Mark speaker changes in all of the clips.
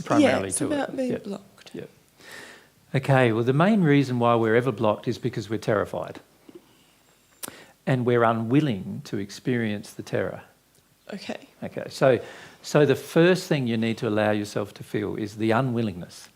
Speaker 1: primarily
Speaker 2: it's
Speaker 1: to
Speaker 2: about
Speaker 1: it.
Speaker 2: being blocked.
Speaker 1: Yep. Okay, well, the main reason why we're ever blocked is because we're terrified. And we're unwilling to experience the terror.
Speaker 2: Okay.
Speaker 1: Okay, so the first thing you need to allow yourself to feel is the unwillingness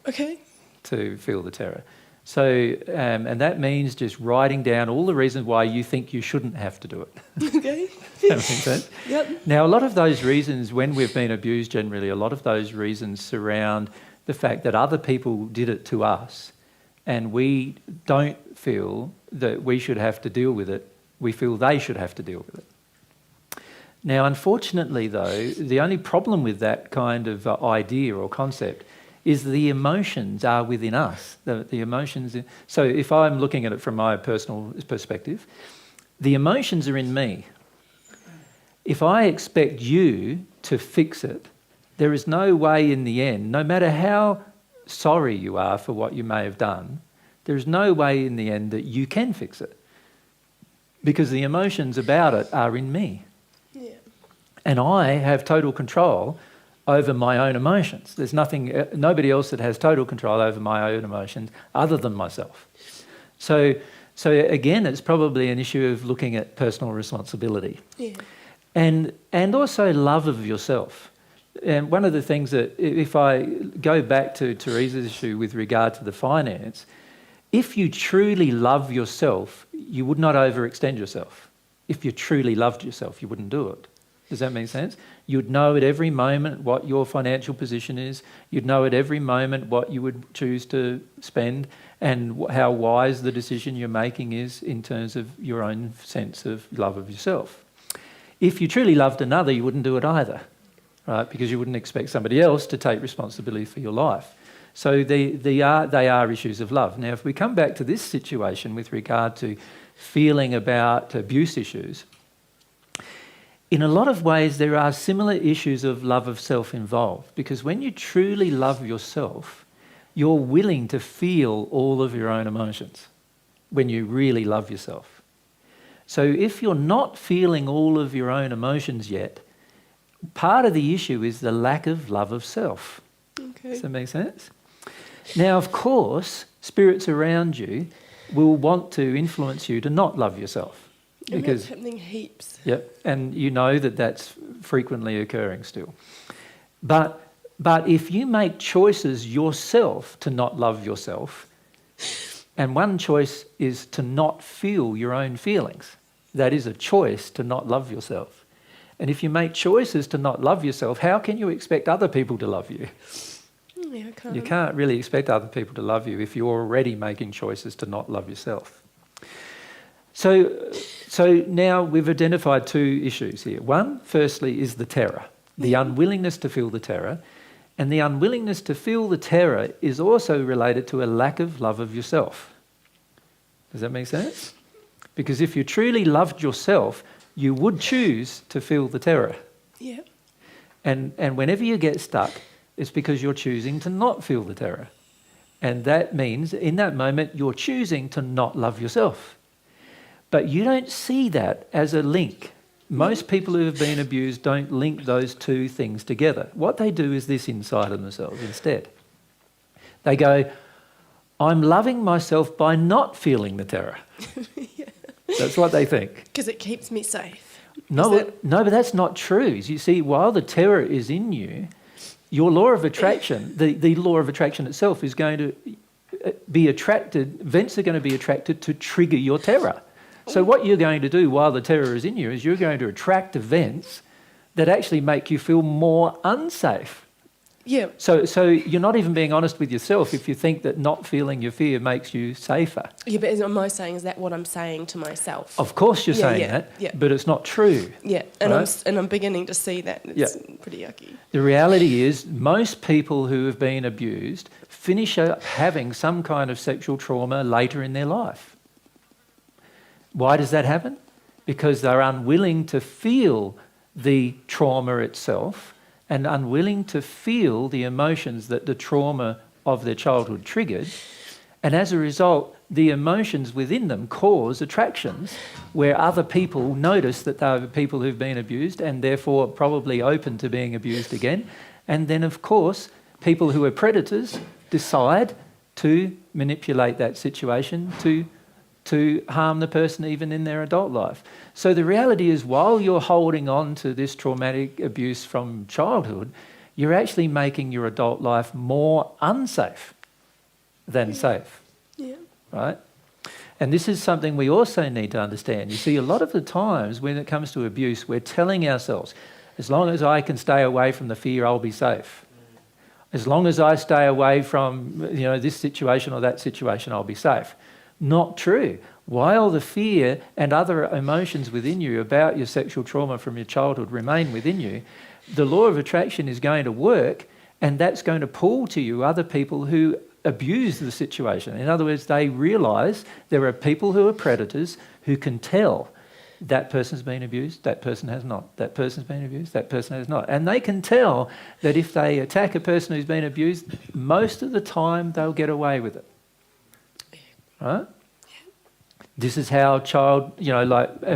Speaker 2: Okay.
Speaker 1: to feel the terror. So, and that means just writing down all the reasons why you think you shouldn't have to do it.
Speaker 2: Okay.
Speaker 1: That makes sense?
Speaker 2: Yep.
Speaker 1: Now, a lot of those reasons, when we've been abused generally, a lot of those reasons surround the fact that other people did it to us and we don't feel that we should have to deal with it. We feel they should have to deal with it. Now, unfortunately, though, the only problem with that kind of idea or concept is the emotions are within us. The emotions. So if I'm looking at it from my personal perspective, the emotions are in me. If I expect you to fix it, there is no way in the end, no matter how sorry you are for what you may have done, there is no way in the end that you can fix it. Because the emotions about it are in me.
Speaker 2: Yeah.
Speaker 1: And I have total control over my own emotions. There's nobody else that has total control over my own emotions other than myself. So again, it's probably an issue of looking at personal responsibility.
Speaker 2: Yeah.
Speaker 1: And also love of yourself. And one of the things that, if I go back to Teresa's issue with regard to the finance, if you truly love yourself, you would not overextend yourself. If you truly loved yourself, you wouldn't do it. Does that make sense? You'd know at every moment what your financial position is. You'd know at every moment what you would choose to spend and how wise the decision you're making is in terms of your own sense of love of yourself. If you truly loved another, you wouldn't do it either, right? Because you wouldn't expect somebody else to take responsibility for your life. So they are issues of love. Now, if we come back to this situation with regard to feeling about abuse issues, in a lot of ways, there are similar issues of love of self involved, because when you truly love yourself, you're willing to feel all of your own emotions when you really love yourself. So if you're not feeling all of your own emotions yet, part of the issue is the lack of love of self.
Speaker 2: Okay.
Speaker 1: Does that make sense? Now, of course, spirits around you will want to influence you to not love yourself.
Speaker 2: And
Speaker 1: Because,
Speaker 2: that's happening heaps.
Speaker 1: yep, and you know that that's frequently occurring still. But if you make choices yourself to not love yourself, and one choice is to not feel your own feelings, that is a choice to not love yourself. And if you make choices to not love yourself, how can you expect other people to love you?
Speaker 2: Yeah, I can't.
Speaker 1: You can't really expect other people to love you if you're already making choices to not love yourself. So now we've identified two issues here. One, firstly, is the terror, the unwillingness to feel the terror. And the unwillingness to feel the terror is also related to a lack of love of yourself. Does that make sense? Because if you truly loved yourself, you would choose to feel the terror.
Speaker 2: Yeah.
Speaker 1: And whenever you get stuck, it's because you're choosing to not feel the terror. And that means in that moment, you're choosing to not love yourself. But you don't see that as a link. Most people who have been abused don't link those two things together. What they do is this inside of themselves instead. They go, I'm loving myself by not feeling the terror.
Speaker 2: Yeah.
Speaker 1: That's what they think.
Speaker 2: Because it keeps me safe.
Speaker 1: No, but that's not true. You see, while the terror is in you, your law of attraction, the law of attraction itself is going to be attracted, events are going to be attracted to trigger your terror. So what you're going to do while the terror is in you is you're going to attract events that actually make you feel more unsafe.
Speaker 2: Yeah.
Speaker 1: So you're not even being honest with yourself if you think that not feeling your fear makes you safer.
Speaker 2: Yeah, but am I saying, is that what I'm saying to myself?
Speaker 1: Of course you're saying that, but it's not true.
Speaker 2: Yeah, and
Speaker 1: right?
Speaker 2: I'm beginning to see that. It's pretty yucky.
Speaker 1: The reality is most people who have been abused finish up having some kind of sexual trauma later in their life. Why does that happen? Because they're unwilling to feel the trauma itself and unwilling to feel the emotions that the trauma of their childhood triggered. And as a result, the emotions within them cause attractions where other people notice that they are people who've been abused and therefore probably open to being abused again. And then, of course, people who are predators decide to manipulate that situation to harm the person even in their adult life. So the reality is, while you're holding on to this traumatic abuse from childhood, you're actually making your adult life more unsafe than safe,
Speaker 2: Yeah.
Speaker 1: right? And this is something we also need to understand. You see, a lot of the times when it comes to abuse, we're telling ourselves, as long as I can stay away from the fear, I'll be safe. As long as I stay away from, this situation or that situation, I'll be safe. Not true. While the fear and other emotions within you about your sexual trauma from your childhood remain within you, the law of attraction is going to work, and that's going to pull to you other people who abuse the situation. In other words, they realise there are people who are predators who can tell that person's been abused, that person has not, that person's been abused, that person has not. And they can tell that if they attack a person who's been abused, most of the time they'll get away with it. Right? This is how like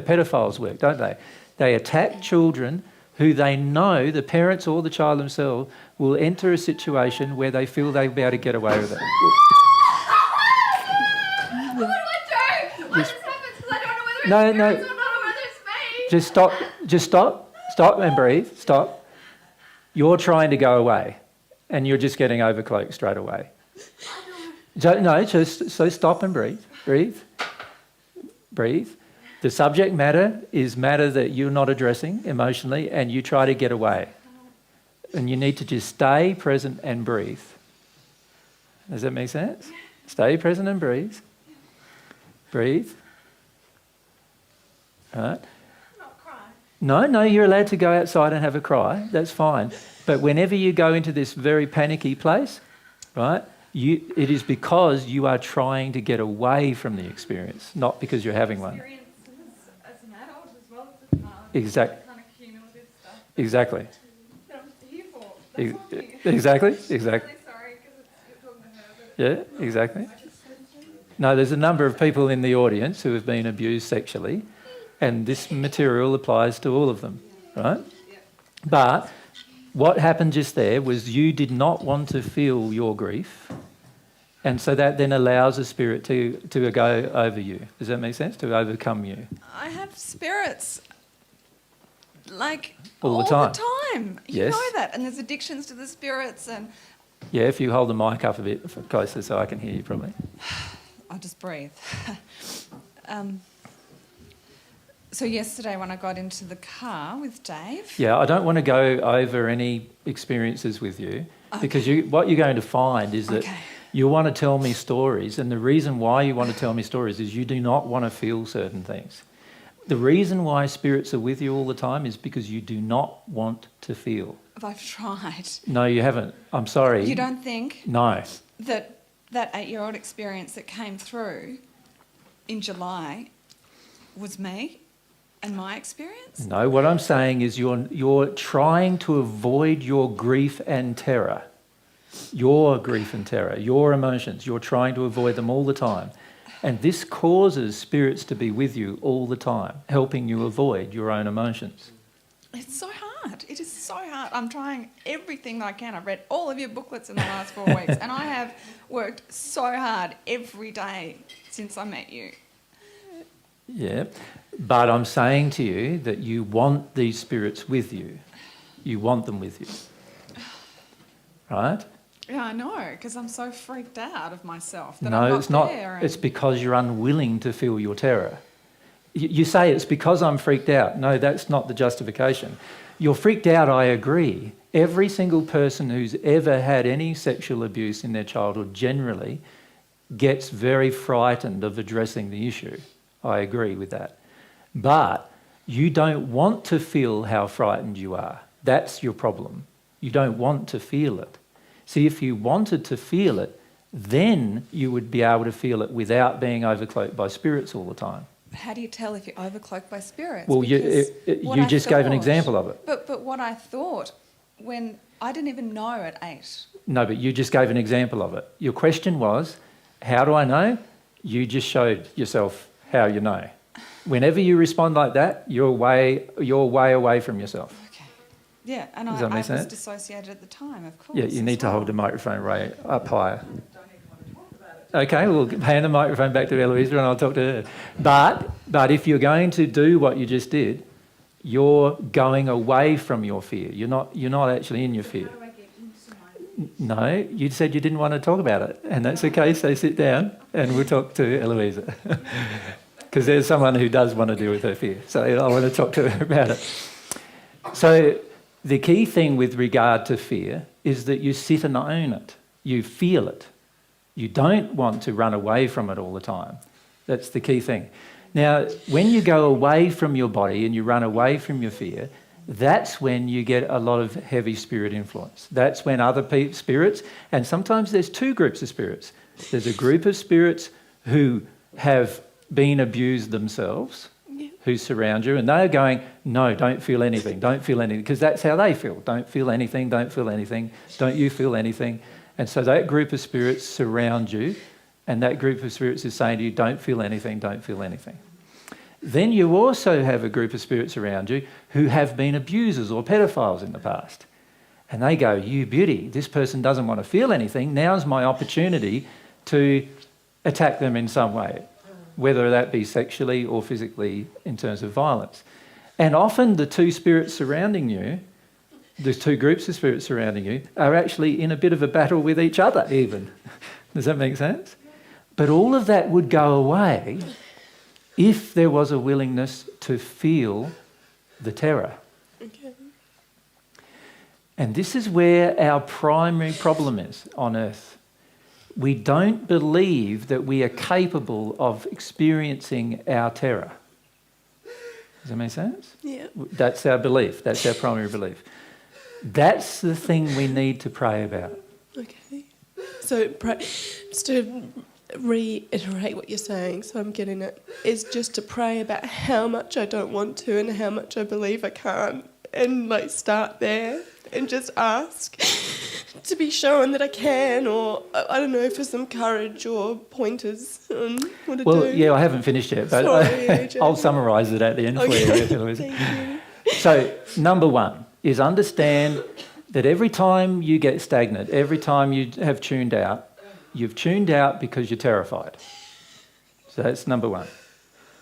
Speaker 1: pedophiles work, don't they? They attack children who they know, the parents or the child themselves, will enter a situation where they feel they'll be able to get away with it.
Speaker 3: What do I do? What just happens? Because I don't know whether it's
Speaker 1: No.
Speaker 3: or not, or whether it's me.
Speaker 1: Just stop and breathe, stop. You're trying to go away and you're just getting overcloaked straight away. So stop and breathe. The subject matter is matter that you're not addressing emotionally, and you try to get away. And you need to just stay present and breathe. Does that make sense? Stay present and breathe. Breathe. All right.
Speaker 3: Not cry.
Speaker 1: No, you're allowed to go outside and have a cry. That's fine. But whenever you go into this very panicky place, right, it is because you are trying to get away from the experience, not because you're having one.
Speaker 3: Experiences as an adult as well as a child.
Speaker 1: Exactly.
Speaker 3: Kind of cumulative stuff.
Speaker 1: Exactly.
Speaker 3: That I'm here for. That's all here.
Speaker 1: Exactly.
Speaker 3: I'm really sorry because you're talking to her.
Speaker 1: Yeah, exactly. No, there's a number of people in the audience who have been abused sexually, and this material applies to all of them, right? But what happened just there was you did not want to feel your grief, and so that then allows a spirit to go over you. Does that make sense? To overcome you.
Speaker 3: I have spirits like
Speaker 1: All the time.
Speaker 3: You
Speaker 1: Yes.
Speaker 3: know that. And there's addictions to the spirits and
Speaker 1: Yeah, if you hold the mic up a bit closer so I can hear you properly.
Speaker 3: I'll just breathe. So yesterday when I got into the car with Dave...
Speaker 1: Yeah, I don't want to go over any experiences with you because what you're going to find is that you want to tell me stories, and the reason why you want to tell me stories is you do not want to feel certain things. The reason why spirits are with you all the time is because you do not want to feel.
Speaker 3: I've tried.
Speaker 1: No, you haven't. I'm sorry.
Speaker 3: You don't think
Speaker 1: No.
Speaker 3: that 8-year-old experience that came through in July was me and my experience?
Speaker 1: No, what I'm saying is you're trying to avoid your grief and terror. Your grief and terror, your emotions, you're trying to avoid them all the time. And this causes spirits to be with you all the time, helping you avoid your own emotions.
Speaker 3: It's so hard. It is so hard. I'm trying everything that I can. I've read all of your booklets in the last 4 weeks, and I have worked so hard every day since I met you.
Speaker 1: Yeah, but I'm saying to you that you want these spirits with you. You want them with you. Right?
Speaker 3: Yeah, I know, because I'm so freaked out of myself that
Speaker 1: No,
Speaker 3: I'm not
Speaker 1: it's not.
Speaker 3: there.
Speaker 1: It's because you're unwilling to feel your terror. You say it's because I'm freaked out. No, that's not the justification. You're freaked out, I agree. Every single person who's ever had any sexual abuse in their childhood generally gets very frightened of addressing the issue. I agree with that. But you don't want to feel how frightened you are. That's your problem. You don't want to feel it. See, if you wanted to feel it, then you would be able to feel it without being overcloaked by spirits all the time.
Speaker 3: How do you tell if you're overcloaked by spirits?
Speaker 1: Well,
Speaker 3: Because what
Speaker 1: you
Speaker 3: I
Speaker 1: just gave an
Speaker 3: thought-
Speaker 1: example of it.
Speaker 3: But what I thought when I didn't even know at 8.
Speaker 1: No, but you just gave an example of it. Your question was, how do I know? You just showed yourself how you know. Whenever you respond like that, you're way away from yourself.
Speaker 3: Okay. Yeah, and
Speaker 1: Does
Speaker 3: I
Speaker 1: that make
Speaker 3: was
Speaker 1: sense?
Speaker 3: dissociated at the time, of course.
Speaker 1: Yeah, you need
Speaker 3: as
Speaker 1: to hold the
Speaker 3: well.
Speaker 1: microphone right up higher. Okay, we'll hand the microphone back to Eloisa and I'll talk to her. But if you're going to do what you just did, you're going away from your fear. You're not actually in your fear.
Speaker 3: How do I get into my...
Speaker 1: No, you said you didn't want to talk about it, and that's okay. So sit down and we'll talk to Eloisa. Because there's someone who does want to deal with her fear. So I want to talk to her about it. So the key thing with regard to fear is that you sit and own it. You feel it. You don't want to run away from it all the time. That's the key thing. Now, when you go away from your body and you run away from your fear, that's when you get a lot of heavy spirit influence. That's when other spirits, and sometimes there's two groups of spirits. There's a group of spirits who have been abused themselves, who surround you, and they're going, no, don't feel anything, because that's how they feel. Don't feel anything, don't you feel anything. And so that group of spirits surround you, and that group of spirits is saying to you, don't feel anything. Then you also have a group of spirits around you who have been abusers or pedophiles in the past. And they go, you beauty, this person doesn't want to feel anything, now's my opportunity to attack them in some way, whether that be sexually or physically in terms of violence. And often the two spirits surrounding you, the two groups of spirits surrounding you, are actually in a bit of a battle with each other even. Does that make sense? But all of that would go away if there was a willingness to feel the terror.
Speaker 2: Okay.
Speaker 1: And this is where our primary problem is on earth. We don't believe that we are capable of experiencing our terror. Does that make sense?
Speaker 2: Yeah.
Speaker 1: That's our belief. That's our primary belief. That's the thing we need to pray about.
Speaker 2: Okay. So, just to reiterate what you're saying, so I'm getting it, is just to pray about how much I don't want to and how much I believe I can't, and like start there and just ask to be shown that I can, or I don't know, for some courage or pointers on what to do.
Speaker 1: Well, yeah, I haven't finished yet, but
Speaker 2: Sorry, AJ.
Speaker 1: I'll summarise it at the end for you.
Speaker 2: Thank you.
Speaker 1: So, number one is understand that every time you get stagnant, every time you have tuned out, you've tuned out because you're terrified. So that's number one.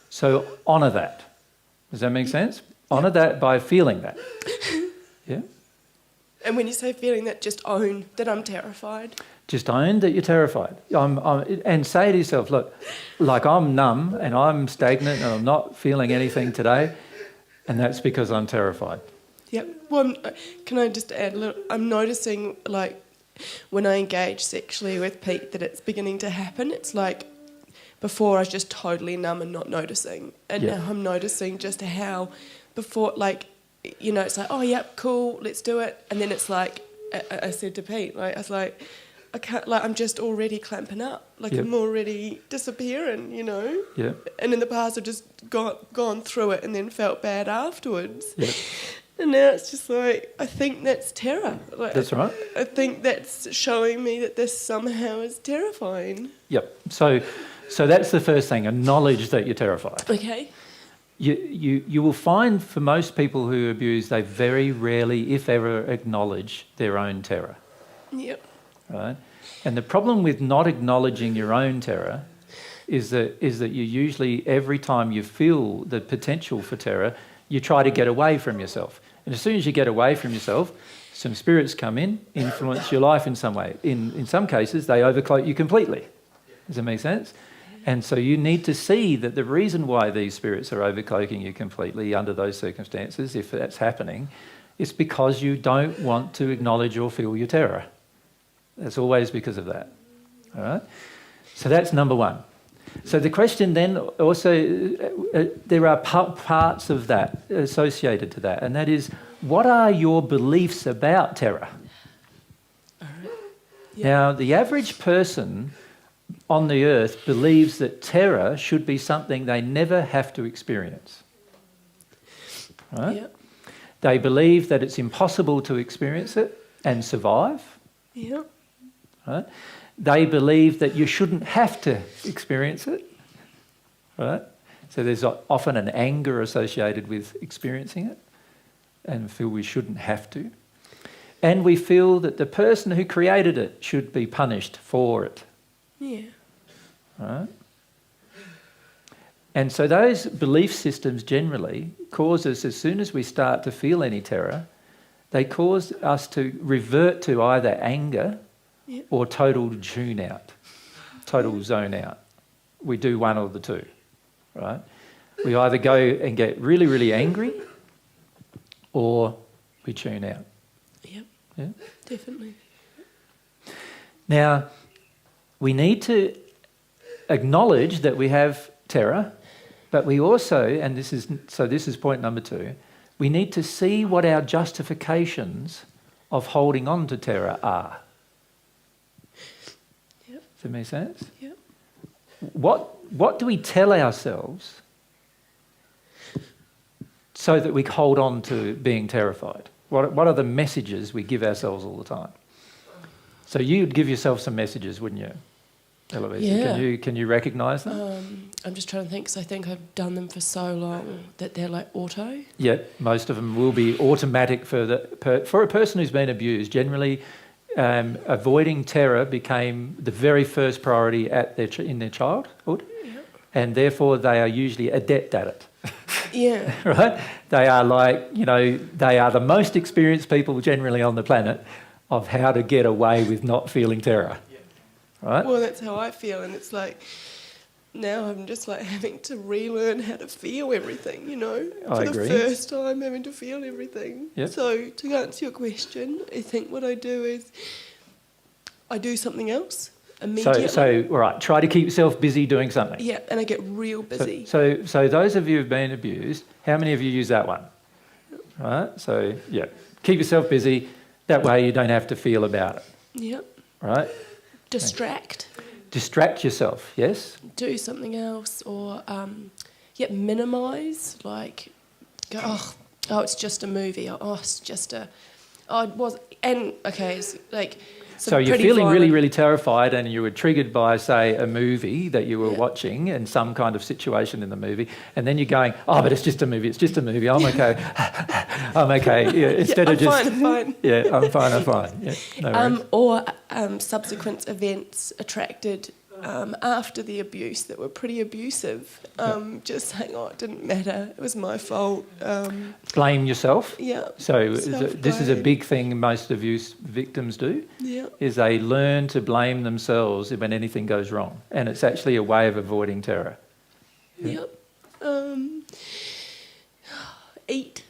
Speaker 1: So honour that. Does that make sense? Honour that by feeling that. Yeah?
Speaker 2: And when you say feeling that, just own that I'm terrified.
Speaker 1: Just own that you're terrified. And say to yourself, look, like I'm numb and I'm stagnant and I'm not feeling anything today, and that's because I'm terrified.
Speaker 2: Yep. Well, can I just add a little? I'm noticing, like, when I engage sexually with Pete, that it's beginning to happen. It's like before I was just totally numb and not noticing. And now I'm noticing just how before, like, you know, it's like, oh, yep, cool, let's do it. And then it's like, I said to Pete, like, I was like, I can't, like, I'm just already clamping up. Like, I'm already disappearing, you know?
Speaker 1: Yeah.
Speaker 2: And in the past, I've just gone through it and then felt bad afterwards.
Speaker 1: Yeah.
Speaker 2: And now it's just like, I think that's terror. Like,
Speaker 1: That's right.
Speaker 2: I think that's showing me that this somehow is terrifying.
Speaker 1: Yep. So that's the first thing, acknowledge that you're terrified.
Speaker 2: Okay.
Speaker 1: You will find for most people who abuse, they very rarely, if ever, acknowledge their own terror.
Speaker 2: Yep.
Speaker 1: Right? And the problem with not acknowledging your own terror is that you usually, every time you feel the potential for terror, you try to get away from yourself. And as soon as you get away from yourself, some spirits come in, influence your life in some way. In some cases, they overcloak you completely. Does that make sense? And so you need to see that the reason why these spirits are overcloaking you completely under those circumstances, if that's happening, is because you don't want to acknowledge or feel your terror. That's always because of that. All right? So that's number one. So the question then also, there are parts of that associated to that, and that is, what are your beliefs about terror?
Speaker 2: All right. Yep.
Speaker 1: Now, the average person on the earth believes that terror should be something they never have to experience. Right?
Speaker 2: Yep.
Speaker 1: They believe that it's impossible to experience it and survive.
Speaker 2: Yep.
Speaker 1: Right? They believe that you shouldn't have to experience it. Right? So there's often an anger associated with experiencing it. and feel we shouldn't have to. And we feel that the person who created it should be punished for it.
Speaker 2: Yeah.
Speaker 1: Right? And so those belief systems generally cause us, as soon as we start to feel any terror, they cause us to revert to either anger or total tune out, total zone out. We do one or the two, right? We either go and get really, really angry or we tune out.
Speaker 2: Yep.
Speaker 1: Yeah?
Speaker 2: Definitely.
Speaker 1: Now, we need to acknowledge that we have terror, but we also, and this is point number 2, we need to see what our justifications of holding on to terror are.
Speaker 2: Yep.
Speaker 1: Does that make sense?
Speaker 2: Yep.
Speaker 1: What do we tell ourselves so that we hold on to being terrified? What are the messages we give ourselves all the time? So you'd give yourself some messages, wouldn't you, Eloise?
Speaker 2: Yeah.
Speaker 1: Can you recognise them?
Speaker 2: I'm just trying to think, because I think I've done them for so long that they're like auto.
Speaker 1: Yeah, most of them will be automatic for a person who's been abused. Generally, avoiding terror became the very first priority in their childhood, and therefore they are usually adept at it.
Speaker 2: Yeah.
Speaker 1: Right? They are they are the most experienced people generally on the planet of how to get away with not feeling terror. Right?
Speaker 2: Well, that's how I feel, and it's like now I'm just like having to relearn how to feel everything,
Speaker 1: I
Speaker 2: for
Speaker 1: agree.
Speaker 2: the first time having to feel everything.
Speaker 1: Yep.
Speaker 2: So to answer your question, I think what I do is I do something else immediately.
Speaker 1: So all right, try to keep yourself busy doing something.
Speaker 2: Yeah, and I get real busy.
Speaker 1: So those of you who've been abused, how many of you use that one? Right? So, yeah, keep yourself busy. That way you don't have to feel about it.
Speaker 2: Yep.
Speaker 1: Right?
Speaker 2: Distract.
Speaker 1: Distract yourself, yes?
Speaker 2: Do something else, or minimise. Like, go, oh, it's just a movie. Oh, it's just a. Oh, it was. And okay, it's like.
Speaker 1: So you're feeling really, really terrified, and you were triggered by, say, a movie that you were watching and some kind of situation in the movie, and then you're going, oh, but it's just a movie, I'm okay. I'm okay. Yeah, instead of just...
Speaker 2: I'm fine.
Speaker 1: Yeah, I'm fine. Yeah, no worries.
Speaker 2: Or subsequent events attracted after the abuse that were pretty abusive. Just saying, oh, it didn't matter, it was my fault.
Speaker 1: Blame yourself.
Speaker 2: Yeah.
Speaker 1: So this is a big thing most abuse victims do, is they learn to blame themselves when anything goes wrong. And it's actually a way of avoiding terror.
Speaker 2: Yeah. Eat.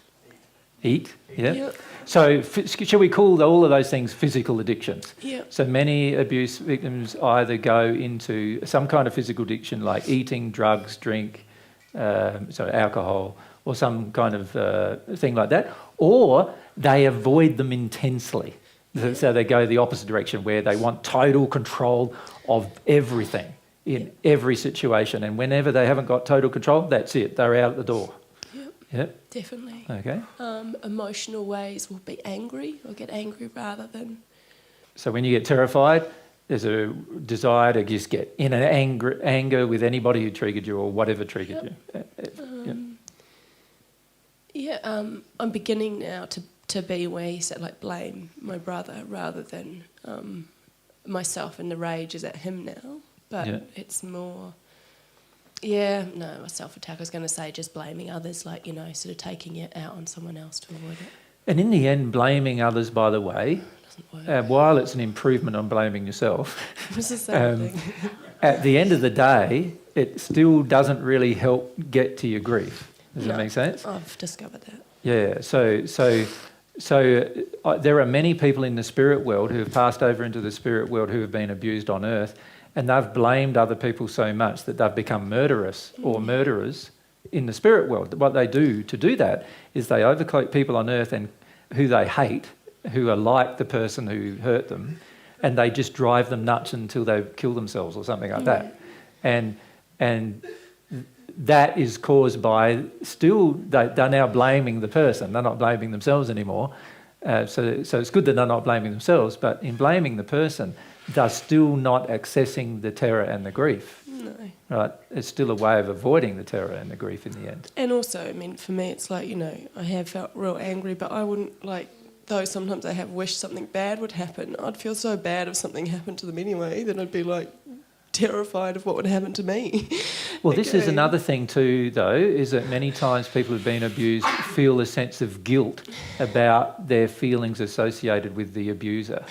Speaker 1: Eat, yeah.
Speaker 2: Yep.
Speaker 1: So shall we call all of those things physical addictions?
Speaker 2: Yeah.
Speaker 1: So many abuse victims either go into some kind of physical addiction like eating, drugs, drink, so alcohol, or some kind of thing like that, or they avoid them intensely. So they go the opposite direction where they want total control of everything in every situation, and whenever they haven't got total control, that's it, they're out the door. Yep.
Speaker 2: Definitely.
Speaker 1: Okay.
Speaker 2: Emotional ways will be angry, or get angry rather than...
Speaker 1: So when you get terrified, there's a desire to just get in an anger with anybody who triggered you or whatever triggered you.
Speaker 2: I'm beginning now to be where you said, like, blame my brother rather than myself, and the rage is at him now. But it's more... Yeah, no, a self-attack. I was going to say just blaming others, like, sort of taking it out on someone else to avoid it.
Speaker 1: And in the end, blaming others, by the way,
Speaker 2: doesn't work.
Speaker 1: while it's an improvement on blaming yourself,
Speaker 2: It's the same thing.
Speaker 1: at the end of the day, it still doesn't really help get to your grief. Does that make sense?
Speaker 2: I've discovered that.
Speaker 1: Yeah, so there are many people in the spirit world who have passed over into the spirit world who have been abused on earth, and they've blamed other people so much that they've become murderous or murderers in the spirit world. What they do to do that is they overcloak people on earth and who they hate, who are like the person who hurt them, and they just drive them nuts until they kill themselves or something like that. And that is caused by they're now blaming the person. They're not blaming themselves anymore. So it's good that they're not blaming themselves, but in blaming the person, they're still not accessing the terror and the grief.
Speaker 2: No. No.
Speaker 1: right? It's still a way of avoiding the terror and the grief in the end.
Speaker 2: And also, I mean, for me, it's like, you know, I have felt real angry, but I wouldn't, like, though sometimes I have wished something bad would happen, I'd feel so bad if something happened to them anyway, then I'd be, like, terrified of what would happen to me.
Speaker 1: Well, this is another thing too, though, is that many times people who've been abused feel a sense of guilt about their feelings associated with the abuser,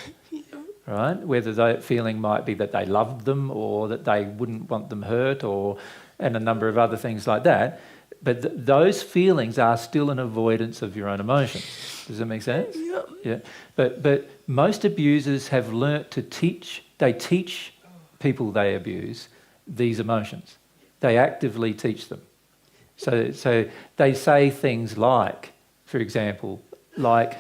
Speaker 1: right? Whether that feeling might be that they loved them or that they wouldn't want them hurt and a number of other things like that. But those feelings are still an avoidance of your own emotions. Does that make sense?
Speaker 2: Yeah.
Speaker 1: Yeah. But most abusers have learnt to teach people they abuse these emotions. They actively teach them. So they say things like, for example, like,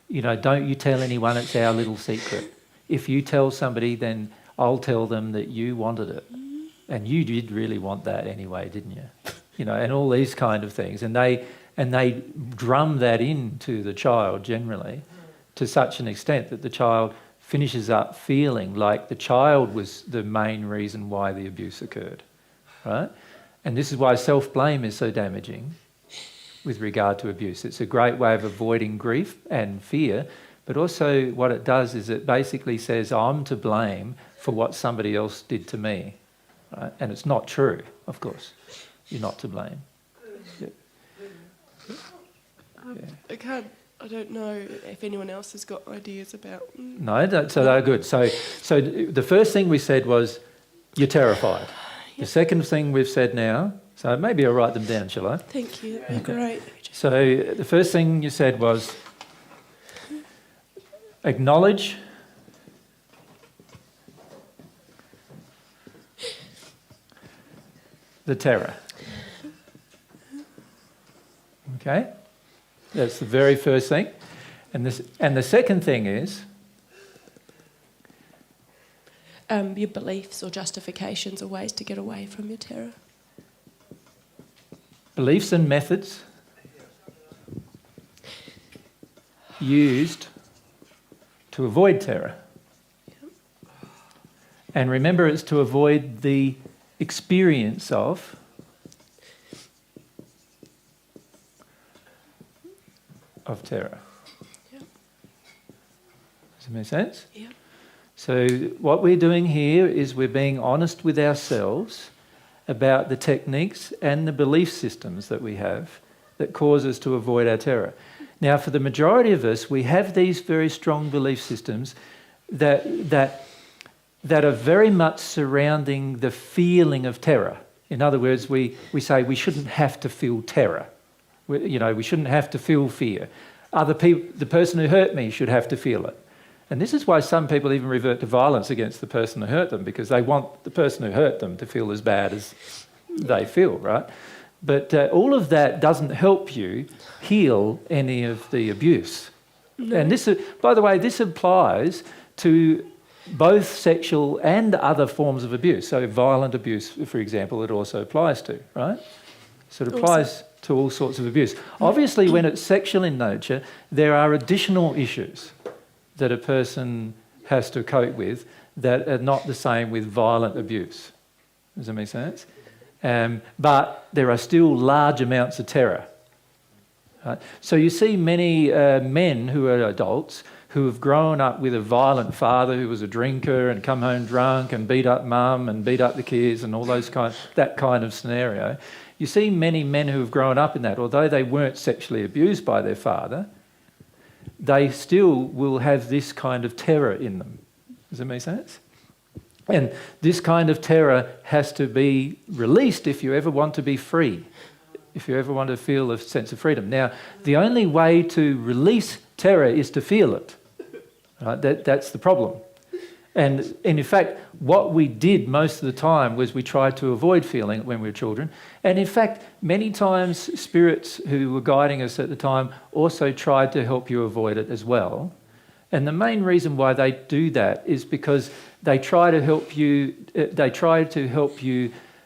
Speaker 1: you know, don't you tell anyone, it's our little secret. If you tell somebody, then I'll tell them that you wanted it. And you did really want that anyway, didn't you? You know, and all these kind of things. And they drum that into the child generally to such an extent that the child finishes up feeling like the child was the main reason why the abuse occurred, right? And this is why self-blame is so damaging with regard to abuse. It's a great way of avoiding grief and fear, but also what it does is it basically says, I'm to blame for what somebody else did to me, right? And it's not true, of course. You're not to blame. Yeah. Yeah.
Speaker 2: I don't know if anyone else has got ideas about...
Speaker 1: No, so they're good. So the first thing we said was, you're terrified. Yep. The second thing we've said now, so maybe I'll write them down, shall I?
Speaker 2: Thank you, that'd be great.
Speaker 1: So the first thing you said was, acknowledge the terror. Okay? That's the very first thing. And the second thing is...
Speaker 2: your beliefs or justifications or ways to get away from your terror.
Speaker 1: Beliefs and methods used to avoid terror.
Speaker 2: Yep.
Speaker 1: And remember, it's to avoid the experience of terror.
Speaker 2: Yep.
Speaker 1: Does it make sense?
Speaker 2: Yeah.
Speaker 1: So what we're doing here is we're being honest with ourselves about the techniques and the belief systems that we have that cause us to avoid our terror. Now, for the majority of us, we have these very strong belief systems that are very much surrounding the feeling of terror. In other words, we say we shouldn't have to feel terror. We shouldn't have to feel fear. Other people, the person who hurt me should have to feel it. And this is why some people even revert to violence against the person who hurt them, because they want the person who hurt them to feel as bad as they feel, right? But all of that doesn't help you heal any of the abuse. No. And this, by the way, this applies to both sexual and other forms of abuse. So violent abuse, for example, it also applies to, right? So it applies to all sorts of abuse. Obviously, when it's sexual in nature, there are additional issues that a person has to cope with that are not the same with violent abuse. Does that make sense? But there are still large amounts of terror. Right? So you see many men who are adults who have grown up with a violent father who was a drinker and come home drunk and beat up mum and beat up the kids and all that kind of scenario. You see many men who have grown up in that, although they weren't sexually abused by their father, they still will have this kind of terror in them. Does that make sense? And this kind of terror has to be released if you ever want to be free, if you ever want to feel a sense of freedom. Now, the only way to release terror is to feel it. Right? That's the problem. And in fact, what we did most of the time was we tried to avoid feeling it when we were children. And in fact, many times spirits who were guiding us at the time also tried to help you avoid it as well. And the main reason why they do that is because they try to help you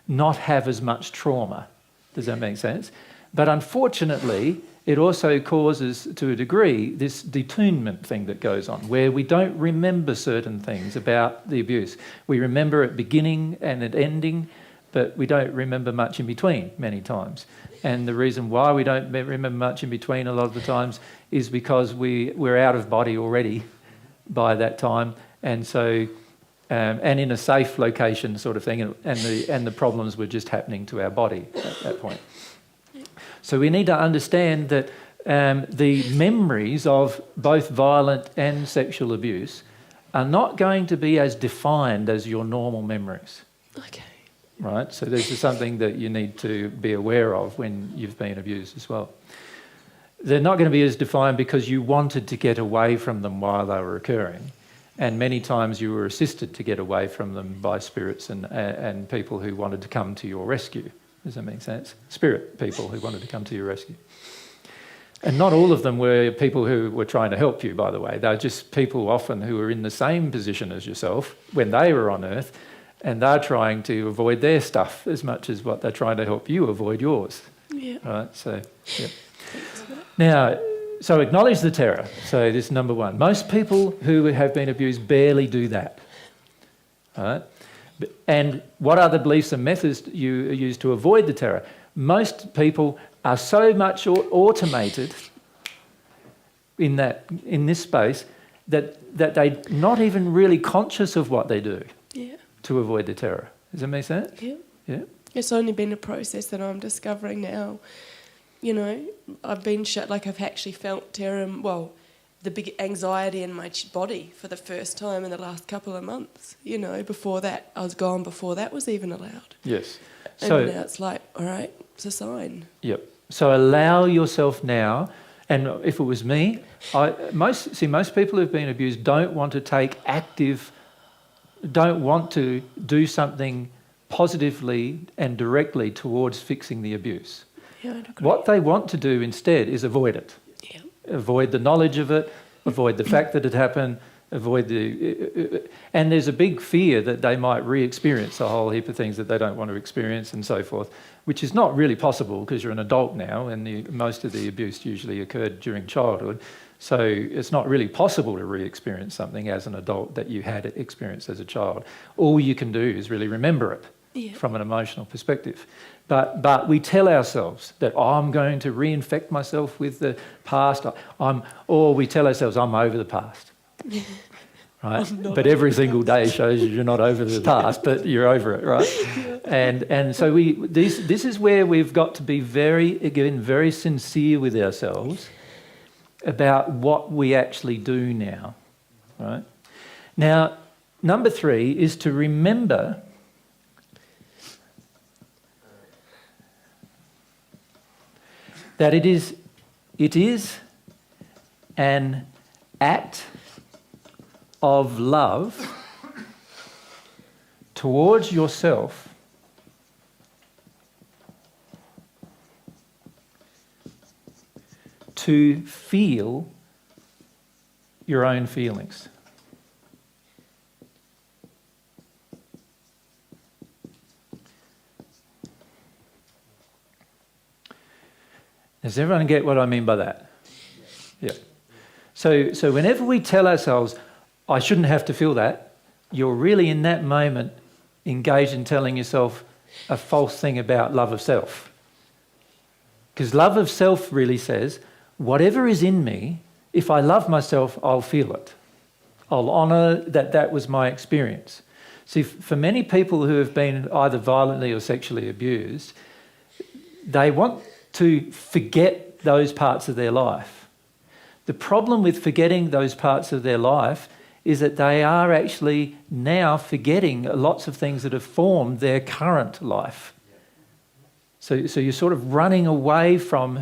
Speaker 1: not have as much trauma. Does that make sense? But unfortunately, it also causes, to a degree, this detunement thing that goes on, where we don't remember certain things about the abuse. We remember it beginning and it ending, but we don't remember much in between many times. And the reason why we don't remember much in between a lot of the times is because we're out of body already by that time, and so and in a safe location sort of thing, and the problems were just happening to our body at that point. So we need to understand that the memories of both violent and sexual abuse are not going to be as defined as your normal memories.
Speaker 2: Okay.
Speaker 1: Right? So this is something that you need to be aware of when you've been abused as well. They're not going to be as defined because you wanted to get away from them while they were occurring. And many times you were assisted to get away from them by spirits and people who wanted to come to your rescue. Does that make sense? Spirit people who wanted to come to your rescue. And not all of them were people who were trying to help you, by the way. They're just people often who were in the same position as yourself when they were on Earth, and they're trying to avoid their stuff as much as what they're trying to help you avoid yours.
Speaker 2: Yeah.
Speaker 1: Right? So, yeah. Now, so acknowledge the terror. So this is number one. Most people who have been abused barely do that. Right? And what are the beliefs and methods you use to avoid the terror? Most people are so much automated in this space that they're not even really conscious of what they do to avoid the terror. Does that make sense?
Speaker 2: Yeah.
Speaker 1: Yeah.
Speaker 2: It's only been a process that I'm discovering now. You know, I've been I've actually felt terror, the big anxiety in my body for the first time in the last couple of months. You know, before that, I was gone before that was even allowed.
Speaker 1: Yes.
Speaker 2: And
Speaker 1: So
Speaker 2: now it's like, all right, it's a sign.
Speaker 1: Yep. So allow yourself now, and if it was me, most people who've been abused don't want to do something positively and directly towards fixing the abuse.
Speaker 2: Yeah, I'd agree.
Speaker 1: What they want to do instead is avoid it.
Speaker 2: Yeah.
Speaker 1: Avoid the knowledge of it, avoid the fact that it happened, and there's a big fear that they might re-experience a whole heap of things that they don't want to experience and so forth, which is not really possible because you're an adult now and most of the abuse usually occurred during childhood. So it's not really possible to re-experience something as an adult that you had experienced as a child. All you can do is really remember it from an emotional perspective. But we tell ourselves that I'm going to reinfect myself with the past, or we tell ourselves I'm over the past. Right? But every single day shows you're not over the past, but you're over it, right? And so this is where we've got to be very sincere with ourselves about what we actually do now, right? Now, number 3 is to remember that it is an act of love towards yourself to feel your own feelings. Does everyone get what I mean by that? Yeah. So whenever we tell ourselves, I shouldn't have to feel that, you're really in that moment engaged in telling yourself a false thing about love of self. Because love of self really says, whatever is in me, if I love myself, I'll feel it. I'll honour that was my experience. See, for many people who have been either violently or sexually abused, they want to forget those parts of their life. The problem with forgetting those parts of their life is that they are actually now forgetting lots of things that have formed their current life. So you're sort of running away from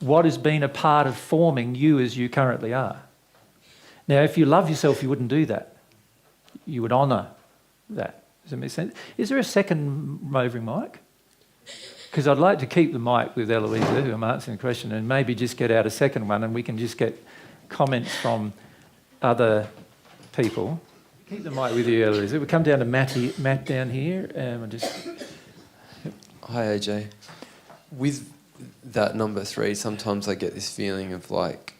Speaker 1: what has been a part of forming you as you currently are. Now, if you love yourself, you wouldn't do that. You would honour that. Does that make sense? Is there a second roving mic? Because I'd like to keep the mic with Eloisa, who I'm answering the question, and maybe just get out a second one and we can just get comments from other people. Keep the mic with you, Eloisa. We'll come down to Matt down here.
Speaker 4: Hi, AJ. With that number 3, sometimes I get this feeling of like,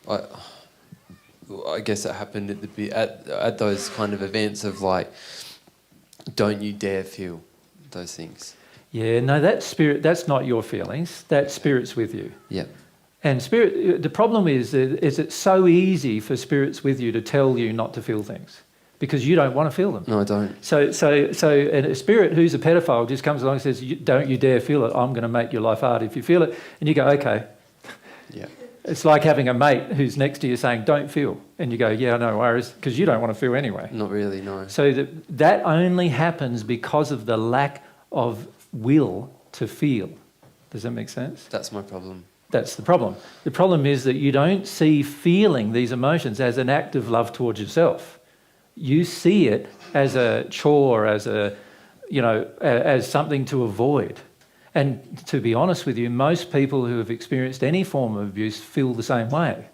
Speaker 4: I guess it happened at those kind of events of like, don't you dare feel those things.
Speaker 1: Yeah, no, that's not your feelings. That spirit's with you.
Speaker 4: Yeah.
Speaker 1: And spirit, the problem is it's so easy for spirits with you to tell you not to feel things because you don't want to feel them.
Speaker 4: No, I don't.
Speaker 1: So a spirit who's a pedophile just comes along and says, don't you dare feel it. I'm going to make your life hard if you feel it. And you go, okay.
Speaker 4: Yeah.
Speaker 1: It's like having a mate who's next to you saying, don't feel. And you go, yeah, no worries, because you don't want to feel anyway.
Speaker 4: Not really, no.
Speaker 1: So that only happens because of the lack of will to feel. Does that make sense?
Speaker 4: That's my problem.
Speaker 1: That's the problem. The problem is that you don't see feeling these emotions as an act of love towards yourself. You see it as a chore, as something to avoid. And to be honest with you, most people who have experienced any form of abuse feel the same way.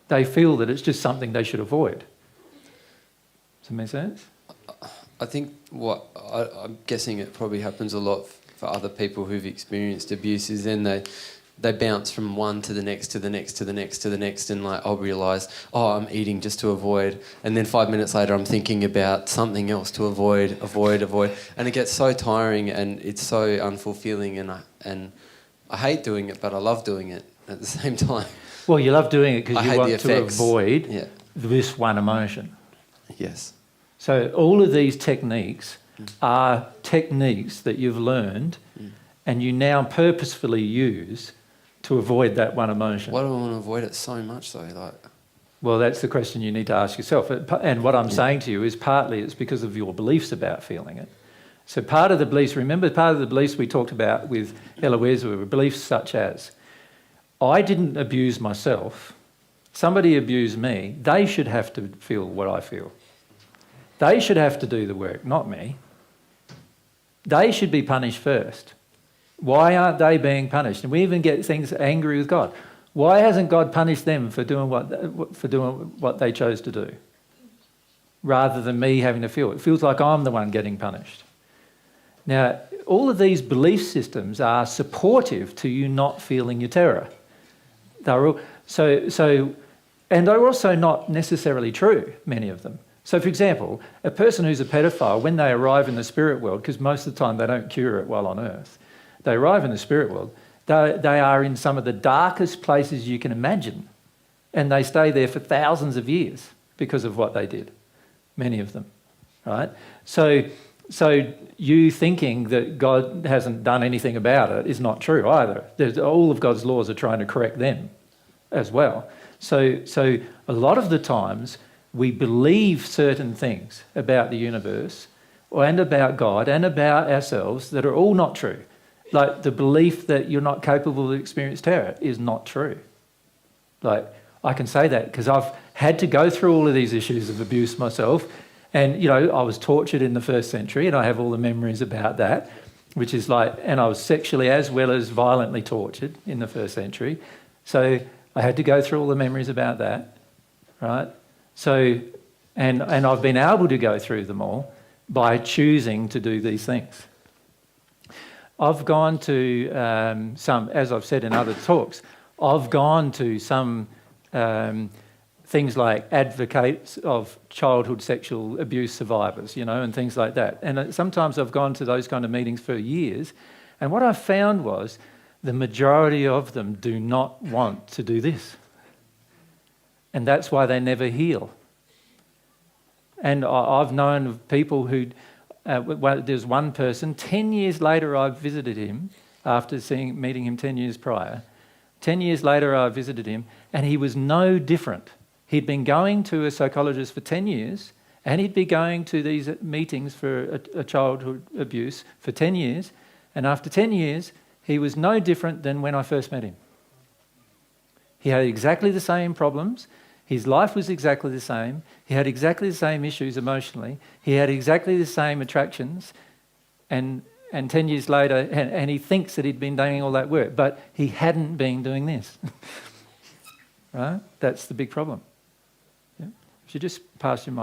Speaker 1: They feel that it's just something they should avoid. Does that make sense?
Speaker 4: I think I'm guessing it probably happens a lot for other people who've experienced abuse is then they bounce from one to the next, to the next, to the next, to the next, and like I'll realise, I'm eating just to avoid, and then 5 minutes later I'm thinking about something else to avoid, and it gets so tiring and it's so unfulfilling, and I hate doing it, but I love doing it at the same time.
Speaker 1: Well, you love doing it because you want to
Speaker 4: effects.
Speaker 1: avoid this one emotion.
Speaker 4: Yes.
Speaker 1: So all of these techniques are techniques that you've learned and you now purposefully use to avoid that one emotion.
Speaker 4: Why do I want to avoid it so much though?
Speaker 1: Well, that's the question you need to ask yourself. And what I'm saying to you is partly it's because of your beliefs about feeling it. So part of the beliefs we talked about with Eloise were beliefs such as, I didn't abuse myself, somebody abused me, they should have to feel what I feel. They should have to do the work, not me. They should be punished first. Why aren't they being punished? And we even get things angry with God. Why hasn't God punished them for doing what they chose to do? Rather than me having to feel. It feels like I'm the one getting punished. Now, all of these belief systems are supportive to you not feeling your terror. And they're also not necessarily true, many of them. So, for example, a person who's a pedophile, when they arrive in the spirit world, because most of the time they don't cure it while on earth, they arrive in the spirit world, they are in some of the darkest places you can imagine, and they stay there for thousands of years because of what they did, many of them, right? So you thinking that God hasn't done anything about it is not true either. All of God's laws are trying to correct them as well. So a lot of the times we believe certain things about the universe and about God and about ourselves that are all not true. Like the belief that you're not capable of experiencing terror is not true. Like I can say that because I've had to go through all of these issues of abuse myself. And, I was tortured in the 1st century and I have all the memories about that, which is and I was sexually as well as violently tortured in the 1st century. So I had to go through all the memories about that, right? So, and I've been able to go through them all by choosing to do these things. I've gone to as I've said in other talks, I've gone to some things like advocates of childhood sexual abuse survivors, and things like that. And sometimes I've gone to those kind of meetings for years. And what I found was the majority of them do not want to do this. And that's why they never heal. And I've known of people who, there's one person, 10 years later I visited him, after meeting him 10 years prior. 10 years later I visited him and he was no different. He'd been going to a psychologist for 10 years and he'd been going to these meetings for a childhood abuse for 10 years. And after 10 years, he was no different than when I first met him. He had exactly the same problems. His life was exactly the same. He had exactly the same issues emotionally. He had exactly the same attractions. And 10 years later, and he thinks that he'd been doing all that work, but he hadn't been doing this. Right? That's the big problem. Yeah? You should just pass your mind.